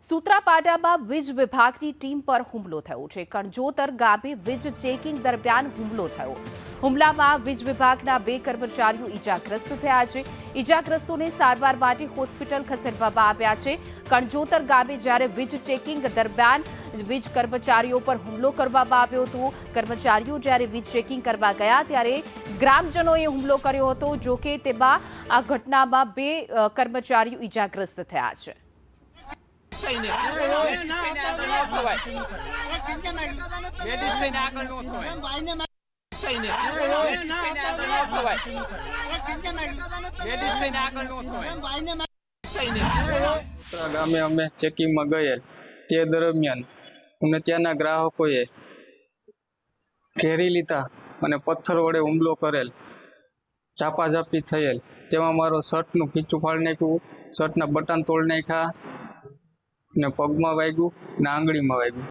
સૂત્રાપાડામાં વીજ વિભાગની ટીમ પર હુમલો થયો છે। કણજોતર ગામે વીજ ચેકિંગ દરમિયાન હુમલો થયો। હુમલામાં વીજ વિભાગના 2 કર્મચારીઓ ઇજાગ્રસ્ત થયા છે। ઇજાગ્રસ્તોને સારવાર માટે હોસ્પિટલ ખસેડવામાં આવ્યા છે। કણજોતર ગામે જ્યારે વીજ ચેકિંગ દરમિયાન વીજ કર્મચારીઓ પર હુમલો કરવામાં આવ્યો હતો। કર્મચારીઓ જ્યારે વીજ ચેકિંગ કરવા ગયા ત્યારે ગ્રામજનોએ હુમલો કર્યો હતો। જો કે તેમાં આ ઘટનામાં 2 કર્મચારીઓ ઇજાગ્રસ્ત થયા છે। ગામે અમે ચેકિંગમાં ગયેલ તે દરમિયાન અમને ત્યાંના ગ્રાહકોએ ઘેરી લીધા અને પથ્થર વડે હુમલો કરેલ, ઝાપાઝાપી થયેલ। તેમાં મારો શર્ટનું ખીચું ફાડી નાખ્યું, શર્ટના બટન તોડી નાખ્યા ને પગમાં વાગ્યું ને આંગળીમાં વાગ્યું।